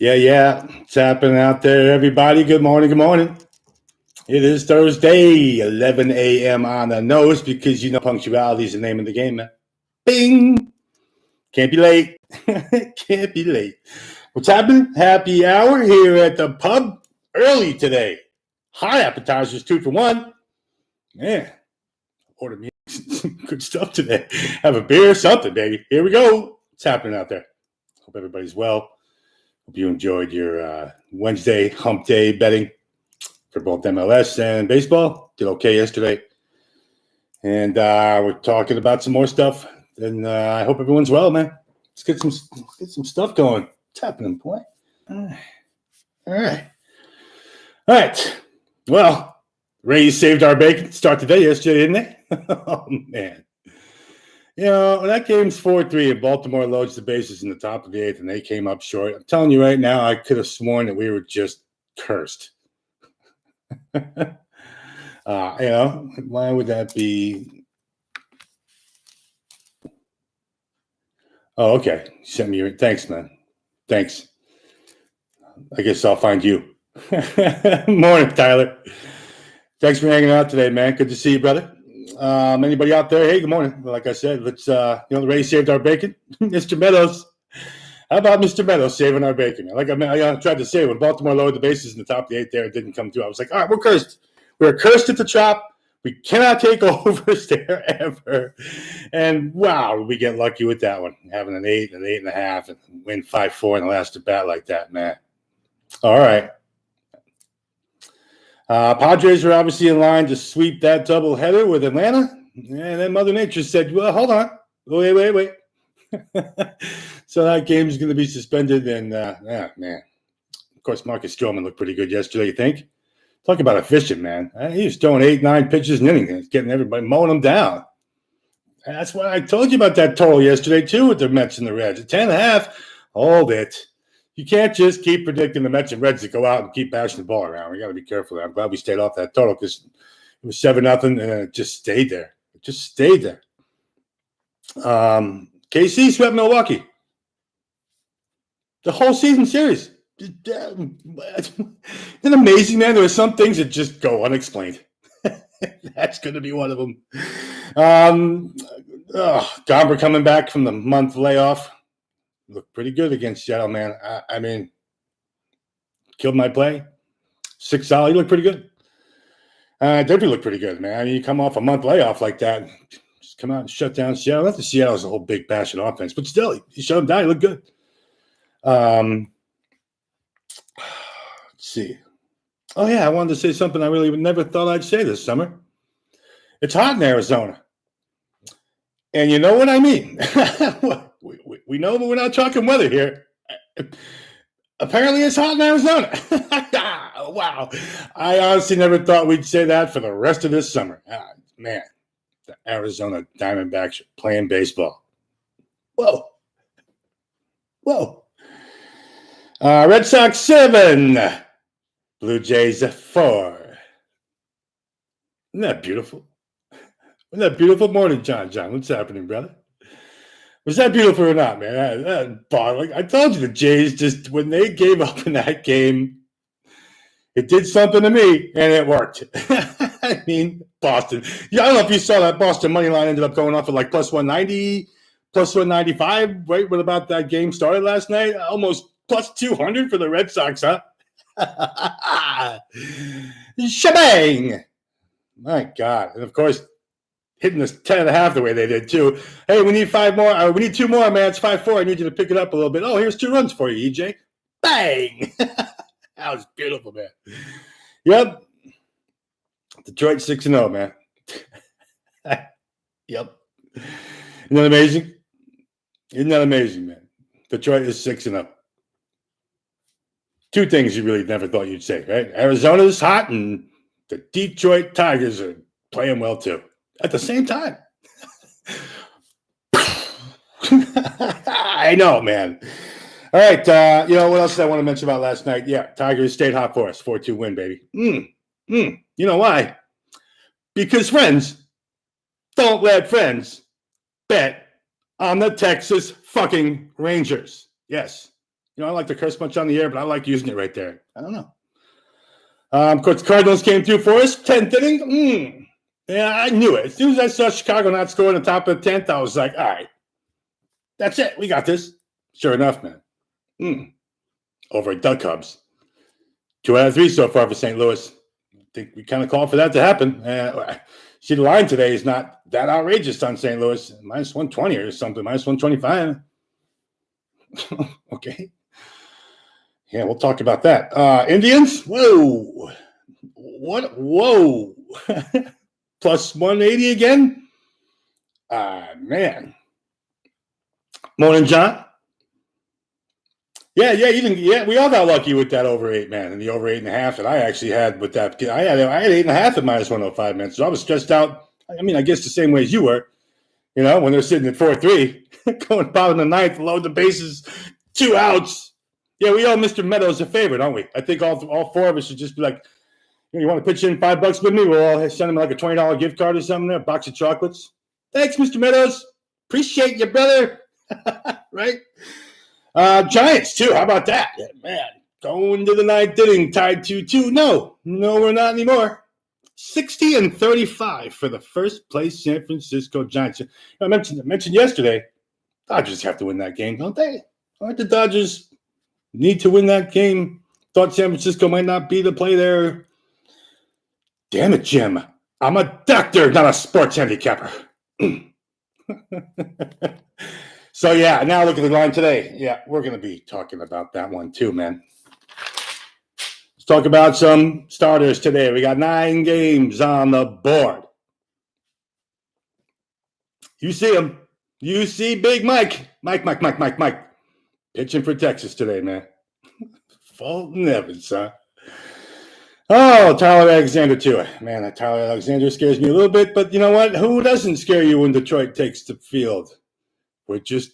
Yeah. What's happening out there, everybody? Good morning. It is Thursday, 11 a.m. on the nose because punctuality is the name of the game, man. Bing! Can't be late. Can't be late. What's happening? Happy hour here at the pub early today. Hot appetizers, 2 for 1. Man, order me some good stuff today. Have a beer, something, baby. Here we go. What's happening out there? Hope everybody's well. Hope you enjoyed your Wednesday hump day betting for both MLS and baseball. Did okay yesterday. And we're talking about some more stuff. And I hope everyone's well, man. Let's get some stuff going. What's happening, boy? All right. Well, Rays saved our bacon to start the day yesterday, didn't they? Oh, man. That game's 4-3 and Baltimore loads the bases in the top of the 8th, and they came up short. I'm telling you right now, I could have sworn that we were just cursed. Why would that be? Oh, okay. Send me thanks, man. Thanks. I guess I'll find you. Morning, Tyler. Thanks for hanging out today, man. Good to see you, brother. Anybody out there? Hey, good morning. Like I said, let's the Rays saved our bacon. Mr. Meadows. How about Mr. Meadows saving our bacon? I tried to say when Baltimore lowered the bases in the top of the 8th there, it didn't come through. I was like, all right, we're cursed. We're cursed at the Trop. We cannot take overs there ever. And wow, we get lucky with that one. Having an 8 and an 8.5 and win 5-4 in the last at bat like that, man. All right. Padres are obviously in line to sweep that doubleheader with Atlanta. And then Mother Nature said, well, hold on. Wait. So that game is going to be suspended. And, man. Of course, Marcus Stroman looked pretty good yesterday, you think? Talk about efficient, man. He was throwing 8-9 pitches an inning, getting everybody, mowing them down. And that's why I told you about that total yesterday, too, with the Mets and the Reds. At 10.5, hold it. You can't just keep predicting the Mets and Reds to go out and keep bashing the ball around. We got to be careful there. I'm glad we stayed off that total because it was 7-0, and it just stayed there. KC swept Milwaukee. The whole season series. Isn't it amazing, man? There are some things that just go unexplained. That's going to be one of them. Gomber coming back from the month layoff. Looked pretty good against Seattle, man. I mean, killed my play. 6 solid. He looked pretty good. Definitely looked pretty good, man. I mean, you come off a month layoff like that, just come out and shut down Seattle. Not that Seattle is a whole big bash in offense, but still, he shut him down. He looked good. Let's see. Oh, yeah, I wanted to say something I really never thought I'd say this summer. It's hot in Arizona. And you know what I mean. We know, but we're not talking weather here. Apparently, it's hot in Arizona. Wow. I honestly never thought we'd say that for the rest of this summer. Man, the Arizona Diamondbacks are playing baseball. Whoa. Red Sox 7. Blue Jays 4. Isn't that beautiful? Isn't that beautiful? Morning, John. What's happening, brother? Was that beautiful or not, man? I told you the Jays just, when they gave up in that game, it did something to me, and it worked. I mean, Boston. Yeah, I don't know if you saw that Boston money line ended up going off at like plus 190, plus 195, right when about that game started last night. Almost plus 200 for the Red Sox, huh? Shebang! My God. And, of course, hitting this 10.5 the way they did, too. Hey, we need 5 more. We need 2 more, man. It's 5-4. I need you to pick it up a little bit. Oh, here's 2 runs for you, EJ. Bang! That was beautiful, man. Yep. Detroit 6-0, man. Yep. Isn't that amazing? Man? Detroit is 6-0. 2 things you really never thought you'd say, right? Arizona's hot, and the Detroit Tigers are playing well, too. At the same time. I know, man. All right. What else did I want to mention about last night? Yeah, Tigers stayed hot for us. 4-2 win, baby. You know why? Because friends don't let friends bet on the Texas fucking Rangers. Yes. I don't like to curse much on the air, but I like using it right there. I don't know. Of course, the Cardinals came through for us. 10th inning. Yeah, I knew it. As soon as I saw Chicago not score in the top of the 10th, I was like, all right, that's it. We got this. Sure enough, man. Over at Duck Cubs. 2 out of 3 so far for St. Louis. I think we kind of called for that to happen. See, the line today is not that outrageous on St. Louis. Minus 120 or something. Minus 125. Okay. Yeah, we'll talk about that. Indians? Whoa. What? Whoa. Plus 180 again? Man. Morning, John. Yeah, we all got lucky with that over 8, man, and the over 8.5 that I actually had with that. I had 8.5 at minus 105, man. So I was stressed out. I mean, I guess the same way as you were, when they're sitting at 4-3, going bottom of the ninth, load the bases, 2 outs. Yeah, we owe Mr. Meadows a favor, don't we? I think all 4 of us should just be like, you want to pitch in $5 with me? We'll all send him like a $20 gift card or something, a box of chocolates. Thanks, Mr. Meadows. Appreciate you, brother. Right? Giants, too. How about that? Yeah, man, going to the 9th inning, tied 2-2. No, we're not anymore. 60-35 for the first place San Francisco Giants. I mentioned yesterday, Dodgers have to win that game, don't they? Aren't the Dodgers need to win that game? Thought San Francisco might not be the play there. Damn it, Jim. I'm a doctor, not a sports handicapper. So, yeah, now look at the line today. Yeah, we're going to be talking about that one too, man. Let's talk about some starters today. We got 9 games on the board. You see him. You see Big Mike. Mike. Pitching for Texas today, man. Fulton Evans, huh? Oh, Tyler Alexander, too. Man, that Tyler Alexander scares me a little bit, but you know what? Who doesn't scare you when Detroit takes the field? We're just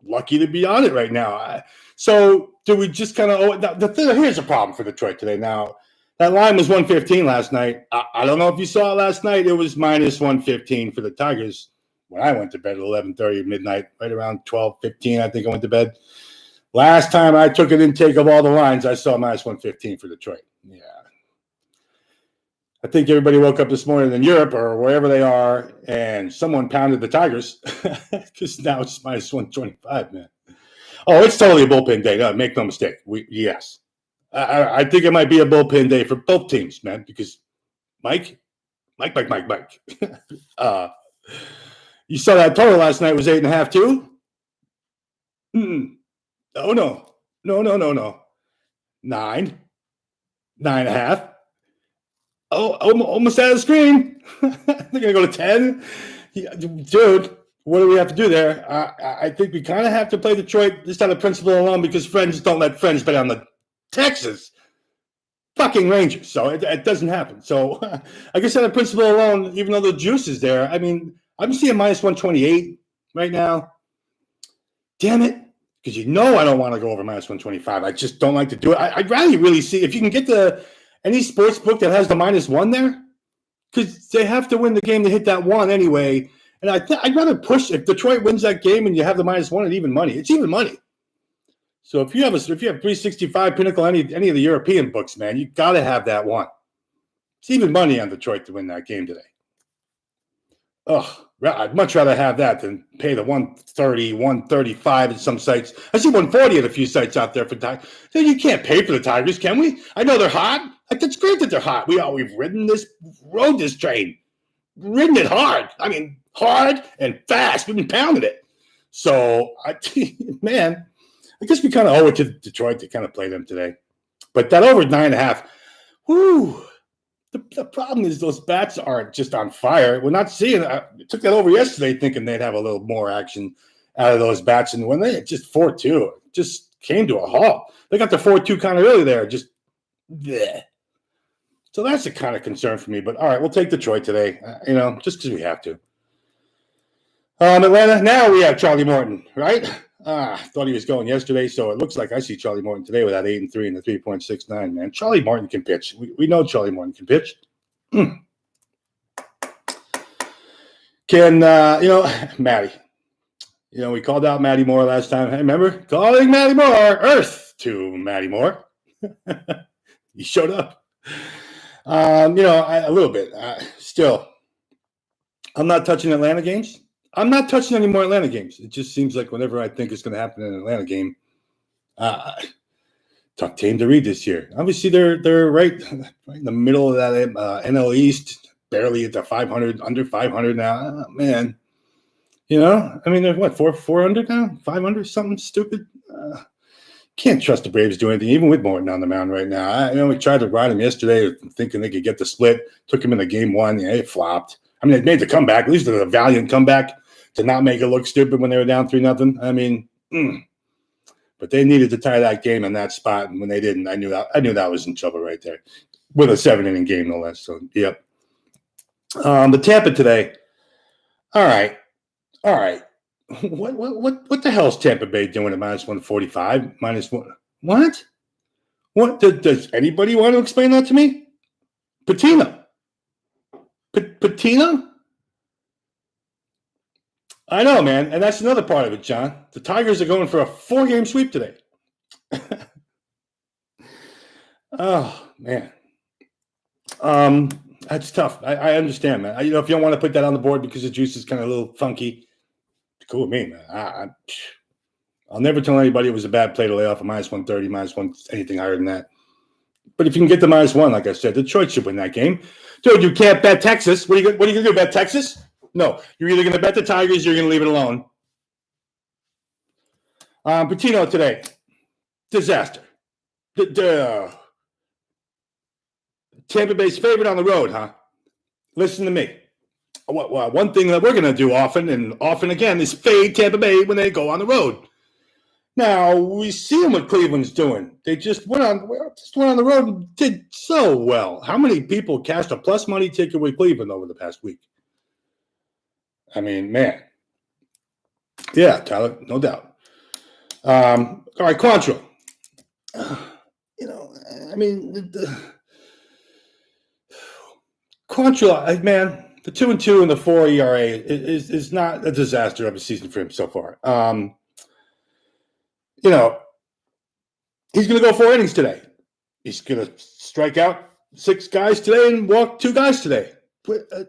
lucky to be on it right now. So do we just kind of here's a problem for Detroit today. Now, that line was 115 last night. I don't know if you saw it last night. It was minus 115 for the Tigers when I went to bed at 11:30 midnight, right around 12:15, I think I went to bed. Last time I took an intake of all the lines, I saw minus 115 for Detroit. Yeah. I think everybody woke up this morning in Europe or wherever they are, and someone pounded the Tigers because now it's minus 125, man. Oh, it's totally a bullpen day. No, make no mistake. Yes. I think it might be a bullpen day for both teams, man, because Mike. You saw that total last night was 8.5 too? Oh, no. 9.5. Oh, almost out of the screen. They're going to go to 10. Dude, what do we have to do there? I think we kind of have to play Detroit just out of principle alone because friends don't let friends bet on the Texas fucking Rangers. So it doesn't happen. So I guess out of principle alone, even though the juice is there, I mean, I'm seeing minus 128 right now. Damn it. Because I don't want to go over minus 125. I just don't like to do it. I'd rather really see if you can get any sports book that has the minus 1 there, because they have to win the game to hit that 1 anyway. And I'd rather push if Detroit wins that game and you have the minus 1 at even money. It's even money. So if you have 365 Pinnacle, any of the European books, man, you got to have that 1. It's even money on Detroit to win that game today. I'd much rather have that than pay the 130, 135 at some sites. I see 140 at a few sites out there for Tigers. So you can't pay for the Tigers, can we? I know they're hot. It's great that they're hot. We've rode this train, ridden it hard. I mean, hard and fast. We've been pounding it. So, man, I guess we kind of owe it to Detroit to kind of play them today. But that over 9.5, whoo. The problem is those bats aren't just on fire. We're not seeing it. I took that over yesterday thinking they'd have a little more action out of those bats. And when they just 4-2, just came to a halt. They got the 4-2 kind of early there. Just bleh. So that's a kind of concern for me. But, all right, we'll take Detroit today, just because we have to. Atlanta, now we have Charlie Morton, right? Thought he was going yesterday, so it looks like I see Charlie Morton today with that 8-3 and the 3.69, man. Charlie Morton can pitch. We know Charlie Morton can pitch. Can, Matty. We called out Matty Moore last time. Hey, remember? Calling Matty Moore, Earth to Matty Moore. He showed up. A little bit. Still, I'm not touching Atlanta games. I'm not touching any more Atlanta games. It just seems like whenever I think it's going to happen in an Atlanta game, tough team to read this year. Obviously, they're right in the middle of that NL East, barely at the 500, under 500 now. Man, they're what, 400 now, 500, something stupid. Can't trust the Braves do anything, even with Morton on the mound right now. We tried to ride him yesterday, thinking they could get the split. Took him into game one. Yeah, it flopped. They made the comeback. At least it was a valiant comeback to not make it look stupid when they were down 3-0. But they needed to tie that game in that spot, and when they didn't, I knew that was in trouble right there, with a 7-inning game no less. So, yep. The Tampa today. All right. What the hell is Tampa Bay doing at -145? -1? What? What? Does anybody want to explain that to me? Patino. Patino? I know, man. And that's another part of it, John. The Tigers are going for a 4-game sweep today. Oh, man. That's tough. I understand, man. If you don't want to put that on the board because the juice is kind of a little funky, cool with me, man. I'll never tell anybody it was a bad play to lay off a -130, -1, anything higher than that. But if you can get the -1, like I said, Detroit should win that game. Dude, you can't bet Texas. What are you going to do, bet Texas? No, you're either going to bet the Tigers or you're going to leave it alone. Patino today, disaster. Tampa Bay's favorite on the road, huh? Listen to me. One thing that we're going to do often and often again is fade Tampa Bay when they go on the road. Now, we see what Cleveland's doing. They just went on the road and did so well. How many people cashed a plus money ticket with Cleveland over the past week? Man. Yeah, Tyler, no doubt. All right, Quantrill. Quantrill, man, the 2-2 and the 4 ERA is not a disaster of a season for him so far. He's going to go 4 innings today. He's going to strike out 6 guys today and walk 2 guys today. That's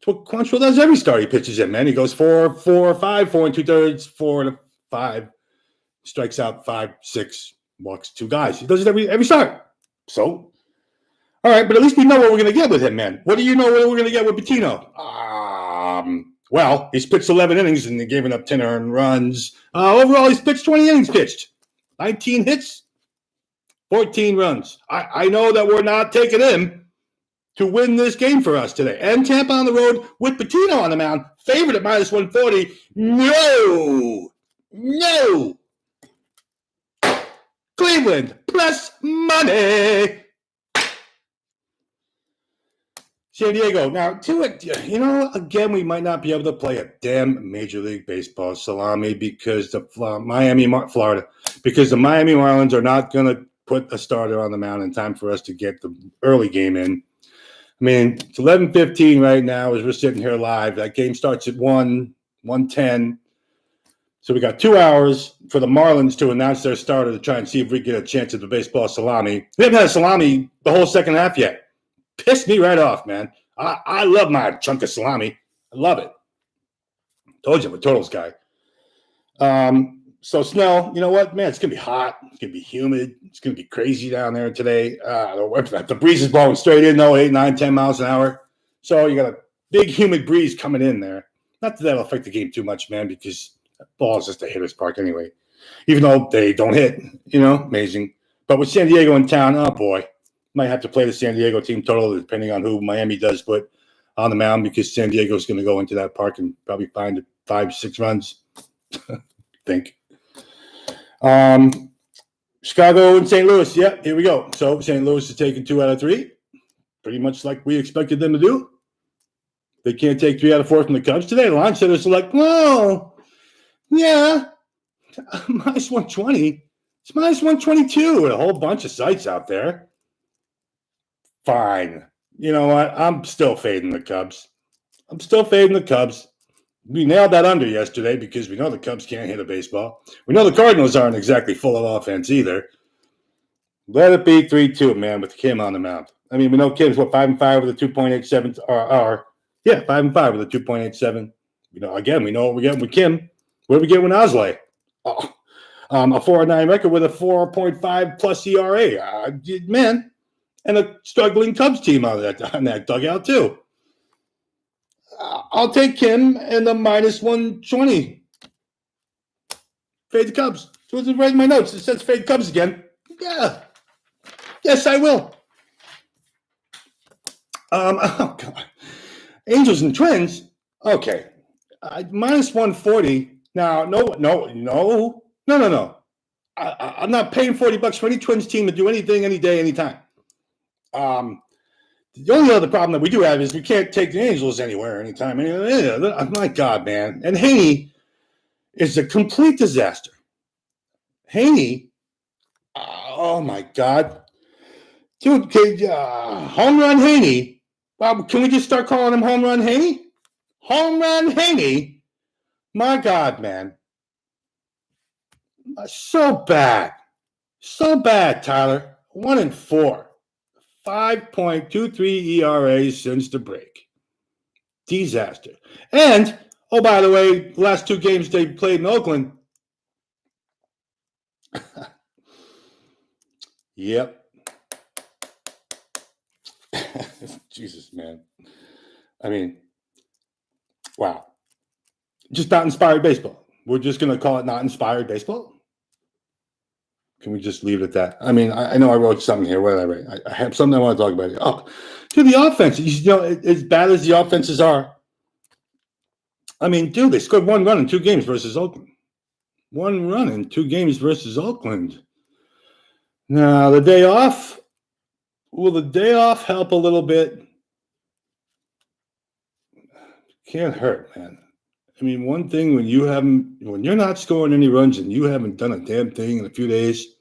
what Quantrill does every start he pitches in, man. He goes 4, 5, 4 2/3, 4 5, strikes out 5, 6, walks 2 guys. He does it every start. So, all right, but at least we know what we're going to get with him, man. What do you know what we're going to get with Patino? Well, he's pitched 11 innings and given up 10 earned runs. Overall, he's pitched 20 innings pitched. 19 hits, 14 runs. I know that we're not taking him to win this game for us today. And Tampa on the road with Patino on the mound, favored at -140. No. Cleveland, plus money. San Diego. Now, to it, again, we might not be able to play a damn Major League Baseball salami because the Florida, because the Miami Marlins are not going to put a starter on the mound in time for us to get the early game in. It's 11:15 right now as we're sitting here live. That game starts at 1:10. So we got 2 hours for the Marlins to announce their starter to try and see if we get a chance at the baseball salami. We haven't had a salami the whole second half yet. Pissed me right off, man. I love my chunk of salami. I love it. Told you I'm a totals guy. So Snell, you know what, man? It's going to be hot. It's going to be humid. It's going to be crazy down there today. The breeze is blowing straight in, though, 8, 9, 10 miles an hour. So you got a big humid breeze coming in there. Not that that'll affect the game too much, man, because that ball is just a hitter's park anyway. Even though they don't hit, amazing. But with San Diego in town, oh, boy. Might have to play the San Diego team total, depending on who Miami does put on the mound, because San Diego's going to go into that park and probably find 5, 6 runs. I think. Chicago and St. Louis. Yeah, here we go. So St. Louis is taking 2 out of 3, pretty much like we expected them to do. They can't take 3 out of 4 from the Cubs today. The line setters are like, well, yeah, -120. It's -122 with a whole bunch of sites out there. Fine. You know what? I'm still fading the Cubs. We nailed that under yesterday because we know the Cubs can't hit a baseball. We know the Cardinals aren't exactly full of offense either. Let it be 3-2, man, with Kim on the mound. I mean, we know Kim's 5-5 with a 2.87. 5-5 with a 2.87. Again, we know what we're getting with Kim. What do we get with Osley? A 4-9 record with a 4.5 plus ERA. Man, and a struggling Cubs team on that dugout too. I'll take Kim and the minus 120. Fade the Cubs. So it's right in my notes. It says fade Cubs again. Yeah. Yes, I will. Oh God. Angels and Twins. Okay. Minus 140. Now, no. I'm not paying $40 for any Twins team to do anything, any day, anytime. The only other problem that we do have is we can't take the Angels anywhere, anytime. My God, man. And Haney is a complete disaster. Haney, oh my God. Dude, home run Haney. Well, can we just start calling him Home Run Haney? Home Run Haney? My God, man. So bad. So bad, Tyler. 1-4. 5.23 ERA since the break. Disaster. And, oh, by the way, the last two games they played in Oakland. Yep. Jesus, man. I mean, wow. Just not inspired baseball. We're just going to call it not inspired baseball? Can we just leave it at that? I mean, I know I wrote something here. What did I write? I have something I want to talk about here. Oh, dude, the offense. As bad as the offenses are, I mean, dude, they scored one run in 2 games versus Oakland. 1 run in 2 games versus Oakland. Now, the day off, will the day off help a little bit? Can't hurt, man. I mean, one thing when you're not scoring any runs and you haven't done a damn thing in a few days,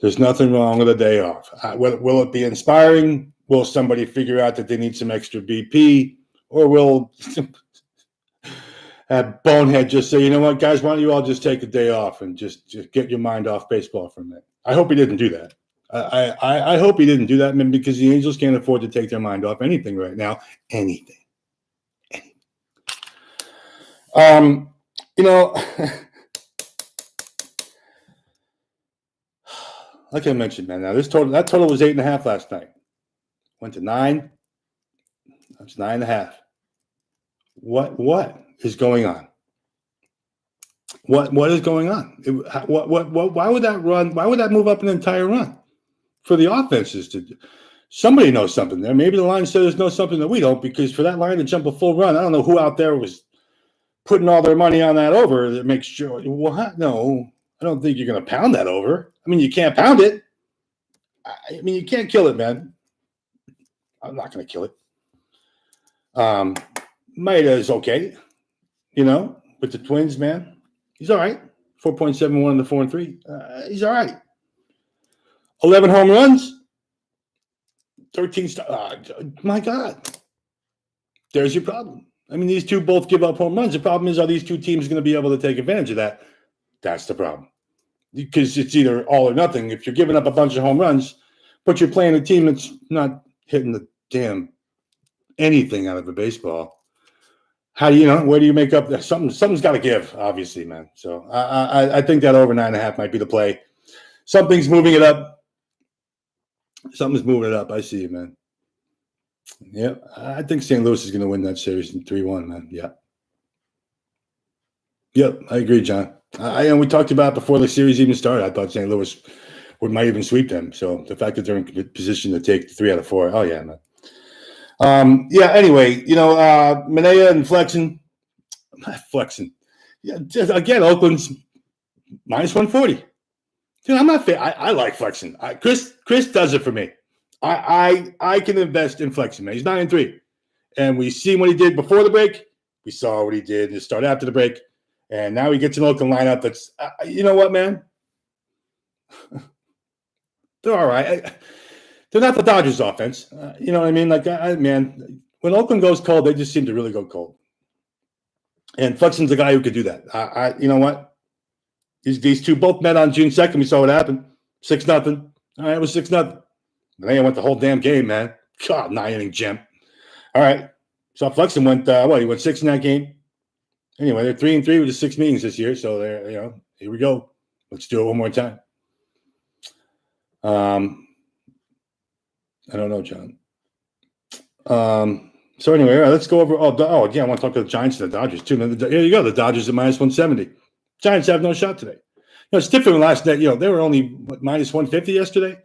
there's nothing wrong with a day off. Will it be inspiring? Will somebody figure out that they need some extra BP? Or will that bonehead just say, you know what, guys, why don't you all just take a day off and just get your mind off baseball for a minute? I hope he didn't do that. I hope he didn't do that, man, because the Angels can't afford to take their mind off anything right now. Anything. Like I mentioned, man, now that total was 8.5 last night. Went to 9. That's 9.5. What is going on? What is going on? Why would that run? Why would that move up an entire run for the offenses to do? Somebody knows something there. Maybe the line sellers know something that we don't, because for that line to jump a full run, I don't know who out there was putting all their money on that over that makes sure. What? No, I don't think you're going to pound that over. I mean, you can't pound it. I mean, you can't kill it, man. I'm not going to kill it. Maeda is okay, with the Twins, man. He's all right. 4.71 to 4-3. He's all right. 11 home runs. 13 my God. There's your problem. I mean, these two both give up home runs. The problem is, are these two teams going to be able to take advantage of that? That's the problem. Because it's either all or nothing. If you're giving up a bunch of home runs, but you're playing a team that's not hitting the damn anything out of a baseball, how do where do you make up that? Something's got to give, obviously, man. So I think that over 9.5 might be the play. Something's moving it up. Something's moving it up. I see it, man. Yeah, I think St. Louis is going to win that series in 3-1, man. Yeah. Yep, I agree, John. We talked about before the series even started. I thought St. Louis might even sweep them. So the fact that they're in position to take 3 out of 4, oh yeah, man. Anyway, Manea and Flexen. Yeah, again, Oakland's minus 140. Dude, I'm not fair. I like Flexen. Chris does it for me. I can invest in Flexen, man. He's 9-3. And we see what he did before the break. We saw what he did to start after the break. And now he gets an Oakland lineup that's, you know what, man? They're all right. They're not the Dodgers offense. You know what I mean? Like, man, when Oakland goes cold, they just seem to really go cold. And Flexen's the guy who could do that. You know what? These two both met on June 2nd. We saw what happened. 6-0. All right, it was 6-0. Then I went the whole damn game, man. God, 9-inning gem. All right. So Flexen went, he went 6 in that game. Anyway, they're 3-3 with the 6 meetings this year. So they're, here we go. Let's do it one more time. I don't know, John. So anyway, all right, let's go over. Again, I want to talk to the Giants and the Dodgers too. Here you go. The Dodgers are minus 170. Giants have no shot today. It's different than last night. They were only minus 150 yesterday.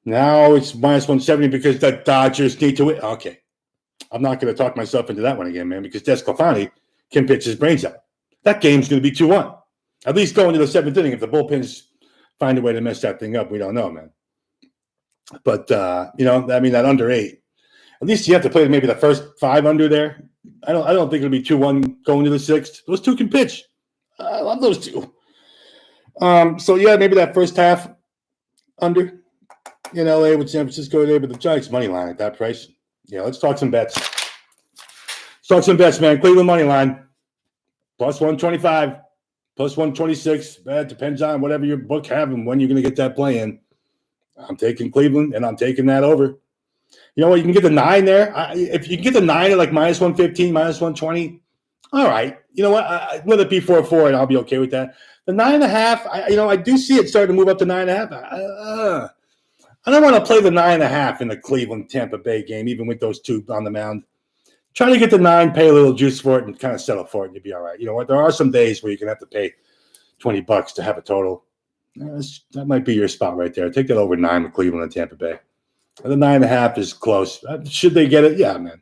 Now it's minus 170 because the Dodgers need to win. Okay. I'm not going to talk myself into that one again, man, because Desclafani can pitch his brains out. That game's going to be 2-1. At least going to the 7th inning. If the bullpens find a way to mess that thing up, we don't know, man. But, that under 8. At least you have to play maybe the first 5 under there. I don't think it'll be 2-1 going to the 6th. Those two can pitch. I love those two. Maybe that first half under in LA with San Francisco today, but the Giants money line at that price. Yeah, let's talk some bets. Let's talk some bets, man. Cleveland money line plus 125, plus 126. It depends on whatever your book have and when you're going to get that play in. I'm taking Cleveland, and I'm taking that over. You know what? You can get the 9 there. If you can get the 9 at like minus 115, minus 120, all right. You know what? Let it be 4-4, and I'll be okay with that. The 9.5, I do see it starting to move up to 9.5. I don't want to play the 9.5 in the Cleveland-Tampa Bay game, even with those two on the mound. Try to get the 9, pay a little juice for it, and kind of settle for it, and you'll be all right. You know what? There are some days where you're going to have to pay $20 to have a total. That might be your spot right there. Take that over 9 with Cleveland and Tampa Bay. The 9.5 is close. Should they get it? Yeah, man.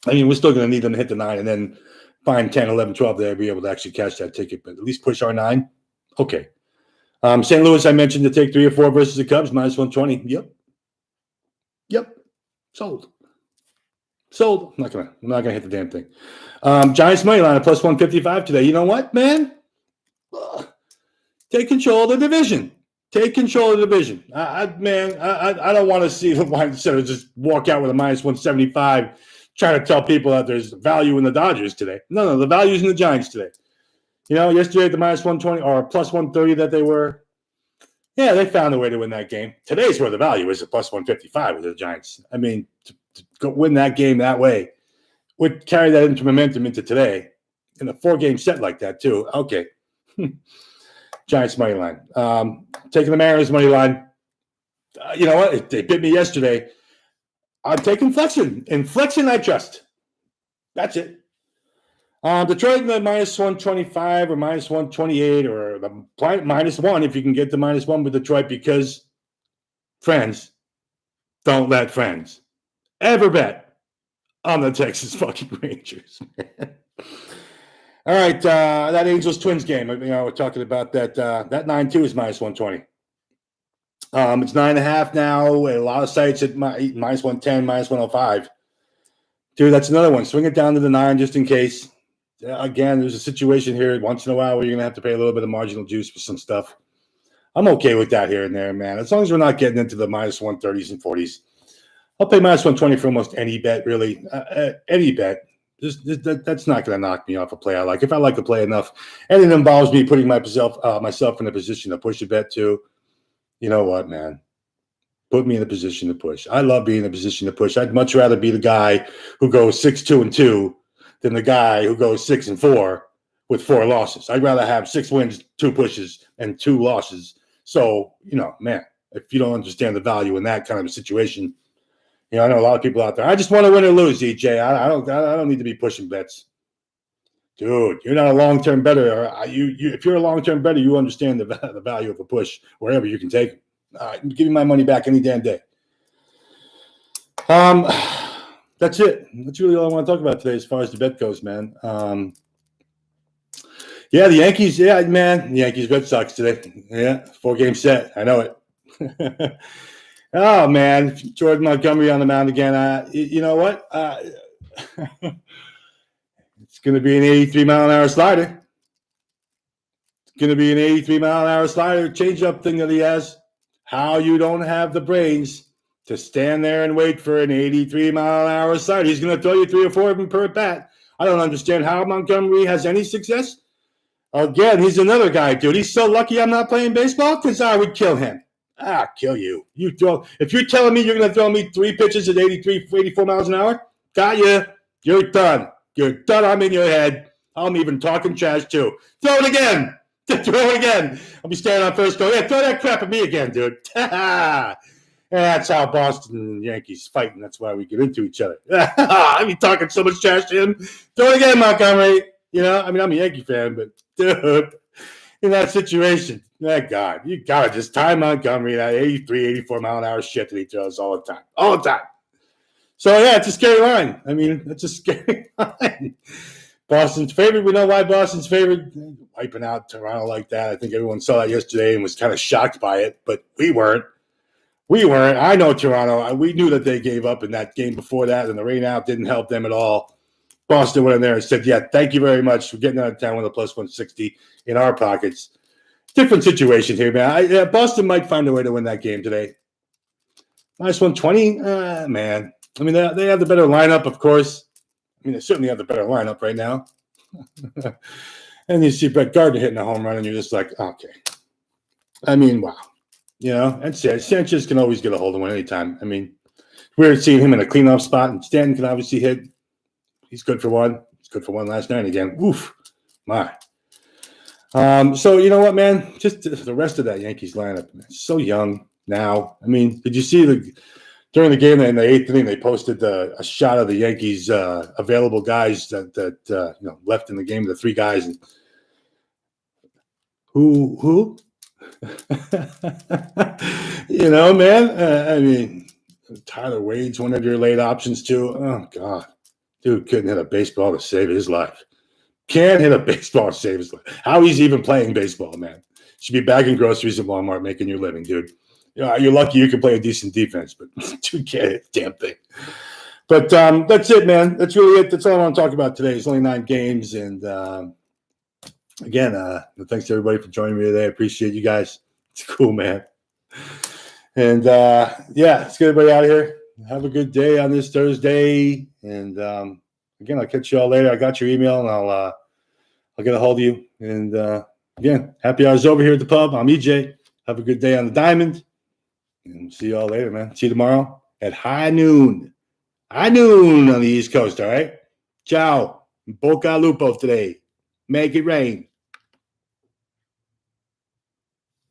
I mean, we're still going to need them to hit the 9 and then find 10, 11, 12 there to be able to actually catch that ticket, but at least push our 9. Okay. St. Louis, I mentioned to take 3 or 4 versus the Cubs, minus 120. Yep. Sold. I'm not gonna hit the damn thing. Giants money line at plus 155 today. You know what, man? Take control of the division. I don't want to see the Washington Center just walk out with a minus 175, trying to tell people that there's value in the Dodgers today. No, the value's in the Giants today. Yesterday at the minus 120 or plus 130 that they were. Yeah, they found a way to win that game. Today's where the value is at plus 155 with the Giants. I mean, to go win that game that way would carry that into momentum into today in a 4-game set like that too. Okay. Giants money line. Taking the Mariners money line. You know what? They bit me yesterday. I'm taking Flexen. In Flexen, I trust. That's it. Detroit in the minus 125 or minus 128 or the minus 1 if you can get the minus 1 with Detroit, because friends, don't let friends ever bet on the Texas fucking Rangers, man. All right, that Angels-Twins game, we're talking about that. That 9-2 is minus 120. It's 9.5 now. A lot of sites at minus 110, minus 105. Dude, that's another one. Swing it down to the 9 just in case. Again, there's a situation here once in a while where you're going to have to pay a little bit of marginal juice for some stuff. I'm okay with that here and there, man. As long as we're not getting into the minus 130s and 40s. I'll pay minus 120 for almost any bet, really. Any bet. That's not going to knock me off a play I like. If I like a play enough, and it involves me putting myself in a position to push a bet too, you know what, man? Put me in a position to push. I love being in a position to push. I'd much rather be the guy who goes 6-2-2 than the guy who goes 6-4 with 4 losses. I'd rather have 6 wins, 2 pushes, and 2 losses. So, man, if you don't understand the value in that kind of a situation, I know a lot of people out there. I just want to win or lose, EJ. I don't need to be pushing bets. Dude, you're not a long-term bettor. If you're a long-term bettor, you understand the value of a push wherever you can take it. Give me my money back any damn day. That's it. That's really all I want to talk about today as far as the bet goes, man. The Yankees. Yeah, man. The Yankees Red Sox today. Yeah, 4-game set. I know it. Oh, man. Jordan Montgomery on the mound again. You know what? It's going to be an 83-mile-an-hour slider. Change-up thing that he has. How you don't have the brains to stand there and wait for an 83-mile-an-hour slider. He's going to throw you 3 or 4 of them per at bat. I don't understand how Montgomery has any success. Again, he's another guy, dude. He's so lucky I'm not playing baseball because I would kill him. Kill you. If you're telling me you're going to throw me 3 pitches at 84 miles an hour, got you. You're done. You're done. I'm in your head. I'm even talking trash too. Throw it again. Throw it again. I'll be standing on first go. Yeah, throw that crap at me again, dude. That's how Boston and Yankees fight, and that's why we get into each other. I'll be talking so much trash to him. Throw it again, Montgomery. I'm a Yankee fan, but dude, in that situation, God, you got to just time Montgomery, that 83, 84 mile an hour shit that he throws all the time. All the time. So, yeah, it's a scary line. It's a scary line. Boston's favorite. We know why Boston's favorite. Wiping out Toronto like that. I think everyone saw that yesterday and was kind of shocked by it, but we weren't. I know Toronto. We knew that they gave up in that game before that, and the rain out didn't help them at all. Boston went in there and said, yeah, thank you very much for getting out of town with a plus 160 in our pockets. Different situation here, man. Boston might find a way to win that game today. Minus 120? Man. They have the better lineup, of course. They certainly have the better lineup right now. And you see Brett Gardner hitting a home run, and you're just like, okay. Wow. And Sanchez can always get a hold of one anytime. We're seeing him in a cleanup spot, and Stanton can obviously hit. He's good for one. He's good for one last night again. Oof. My. So, you know what, man? Just the rest of that Yankees lineup, it's so young now. Did you see during the game in the 8th inning, they posted a shot of the Yankees available guys that left in the game, the 3 guys. And who? Man. Tyler Wade's one of your late options too. Oh, God. Dude couldn't hit a baseball to save his life. Can't hit a baseball to save his life. How he's even playing baseball, man. Should be bagging groceries at Walmart making your living, dude. You're lucky you can play a decent defense, but dude can't hit a damn thing. But that's it, man. That's really it. That's all I want to talk about today. It's only 9 games. And again, thanks to everybody for joining me today. I appreciate you guys. It's cool, man. And let's get everybody out of here. Have a good day on this Thursday. And again, I'll catch you all later. I got your email, and I'll get a hold of you. And again, happy hours over here at the pub. I'm EJ. Have a good day on the diamond. And see you all later, man. See you tomorrow at high noon. High noon on the East Coast, all right? Ciao. Boca Lupo today. Make it rain.